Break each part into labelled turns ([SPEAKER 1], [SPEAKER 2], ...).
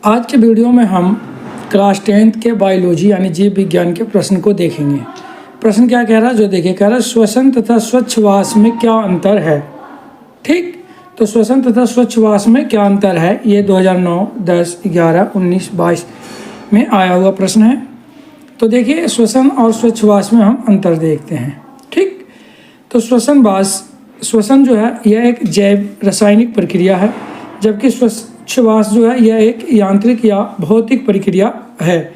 [SPEAKER 1] आज के वीडियो में हम क्लास 10th के बायोलॉजी यानी जीव विज्ञान के प्रश्न को देखेंगे। प्रश्न क्या कह रहा है, जो देखिए कह रहा है श्वसन तथा स्वच्छवास में क्या अंतर है। ठीक, तो श्वसन तथा स्वच्छवास में क्या अंतर है, ये 2009, 10, 11, 19, 22 में आया हुआ प्रश्न है। तो देखिए श्वसन और स्वच्छवास में हम अंतर देखते हैं। ठीक, तो श्वसन जो है यह एक जैव रासायनिक प्रक्रिया है, जबकि स्वच्छवास जो है यह एक यांत्रिक या भौतिक प्रक्रिया है।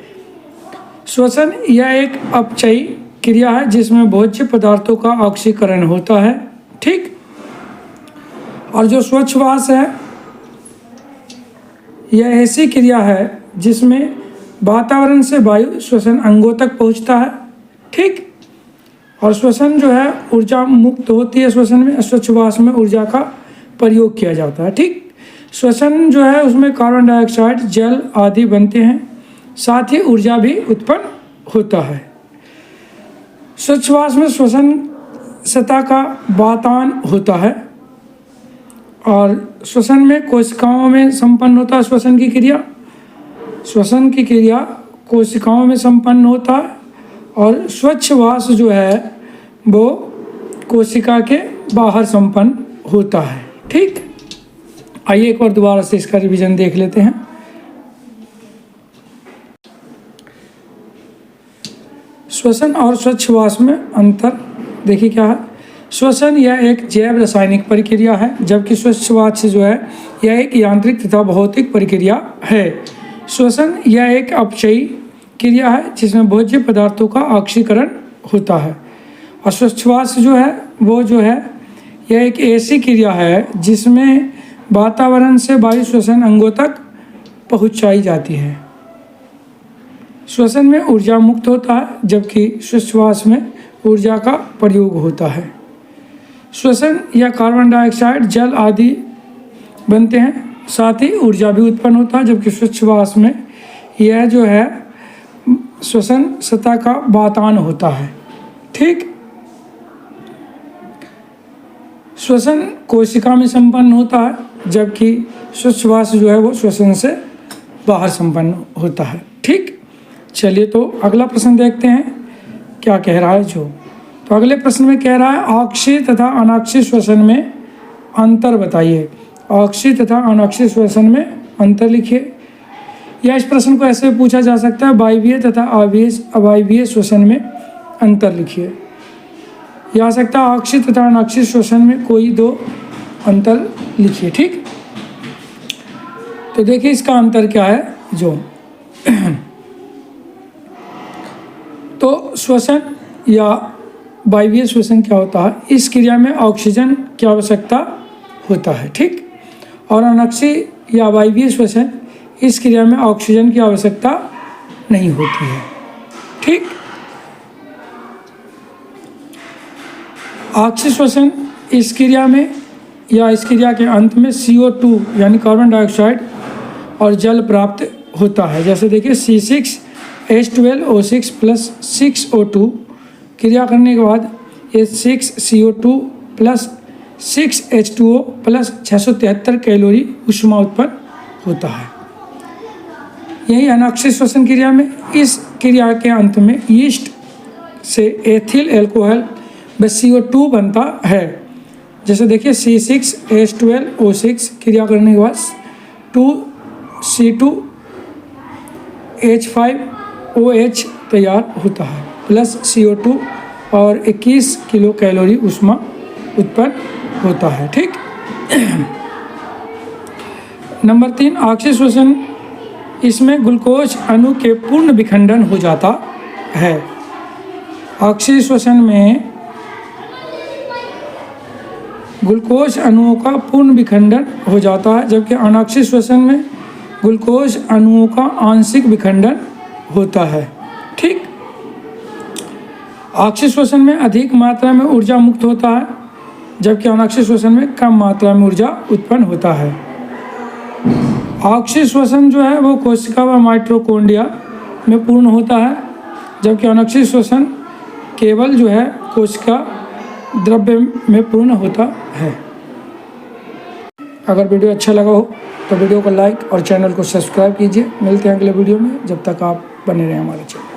[SPEAKER 1] श्वसन यह एक अपचयी क्रिया है जिसमें भोज्य पदार्थों का ऑक्सीकरण होता है। ठीक, और जो स्वच्छवास है यह ऐसी क्रिया है जिसमें वातावरण से वायु श्वसन अंगों तक पहुंचता है। ठीक, और श्वसन जो है ऊर्जा मुक्त होती है। श्वसन में, स्वच्छवास में ऊर्जा का प्रयोग किया जाता है। ठीक, श्वसन जो है उसमें कार्बन डाइऑक्साइड, जल आदि बनते हैं, साथ ही ऊर्जा भी उत्पन्न होता है। स्वच्छवास में श्वसन सतह का वातायन होता है और श्वसन में कोशिकाओं में संपन्न होता है। श्वसन की क्रिया कोशिकाओं में संपन्न होता है और स्वच्छवास जो है वो कोशिका के बाहर संपन्न होता है। ठीक, आइए एक बार दोबारा से इसका रिवीजन देख लेते हैं। श्वसन और स्वच्छवास में अंतर देखिए क्या है। श्वसन यह एक जैव रासायनिक प्रक्रिया है, जबकि स्वच्छवास जो है यह एक यांत्रिक तथा भौतिक प्रक्रिया है। श्वसन यह एक अपचयी क्रिया है जिसमें भोज्य पदार्थों का ऑक्सीकरण होता है, और स्वच्छवास जो है वो जो है यह एक ऐसी क्रिया है जिसमें वातावरण से वायु श्वसन अंगों तक पहुंचाई जाती है। श्वसन में ऊर्जा मुक्त होता है, जबकि स्वच्छवास में ऊर्जा का प्रयोग होता है। श्वसन या कार्बन डाइऑक्साइड, जल आदि बनते हैं, साथ ही ऊर्जा भी उत्पन्न होता है, जबकि स्वच्छवास में यह जो है श्वसन सतह का वातायन होता है। ठीक, श्वसन कोशिका में संपन्न होता है, जबकि स्वच्छवास जो है वो श्वसन से बाहर संपन्न होता है। ठीक, चलिए तो अगला प्रश्न देखते हैं क्या कह रहा है। तो अगले प्रश्न में कह रहा है अक्षीय तथा अनाक्षीय श्वसन में अंतर बताइए। अक्षीय तथा अनाक्षीय श्वसन में अंतर लिखिए। या इस प्रश्न को ऐसे पूछा जा सकता है वायवीय तथा अवायवीय श्वसन में अंतर लिखिए। या आ सकता है अक्षीय तथा अनाक्षीय श्वसन में कोई दो अंतर लिखिए। ठीक, तो देखिए इसका अंतर क्या है। तो श्वसन या वायवीय श्वसन क्या होता है, इस क्रिया में ऑक्सीजन की आवश्यकता होता है। ठीक, और अनाक्षीय या वायवीय श्वसन, इस क्रिया में ऑक्सीजन की आवश्यकता नहीं होती है। ठीक, अक्षीय श्वसन इस क्रिया में या इस क्रिया के अंत में CO2 यानी कार्बन डाइऑक्साइड और जल प्राप्त होता है। जैसे देखिए C6H12O6 प्लस 6O2 क्रिया करने के बाद ये 6CO2 plus 6H2O plus 673 calorie ऊष्मा उत्पन्न होता है। यही अनाक्षीय श्वसन क्रिया में, इस क्रिया के अंत में यीस्ट से एथिल अल्कोहल व CO2 बनता है। जैसे देखिए C6H12O6 क्रिया करने के बाद 2C2H5OH तैयार होता है प्लस CO2 और 21 किलो कैलोरी ऊष्मा उत्पन्न होता है। ठीक, नंबर 3 अक्षीय श्वसन, इसमें ग्लूकोज अणु के पूर्ण विखंडन हो जाता है। अक्षीय श्वसन में ग्लूकोज अणुओं का पूर्ण विखंडन हो जाता है, जबकि अनाक्षीय श्वसन में ग्लूकोज अणुओं का आंशिक विखंडन होता है। ठीक, अक्षीय श्वसन में अधिक मात्रा में ऊर्जा मुक्त होता है, जबकि अनाक्षीय श्वसन में कम मात्रा में ऊर्जा उत्पन्न होता है। अक्षीय श्वसन जो है वो कोशिका व माइटोकॉन्ड्रिया में पूर्ण होता है, जबकि अनाक्षीय श्वसन केवल जो है कोशिका द्रव्य में पूर्ण होता है। अगर वीडियो अच्छा लगा हो तो वीडियो को लाइक और चैनल को सब्सक्राइब कीजिए। मिलते हैं अगले वीडियो में, जब तक आप बने रहें हमारे चैनल।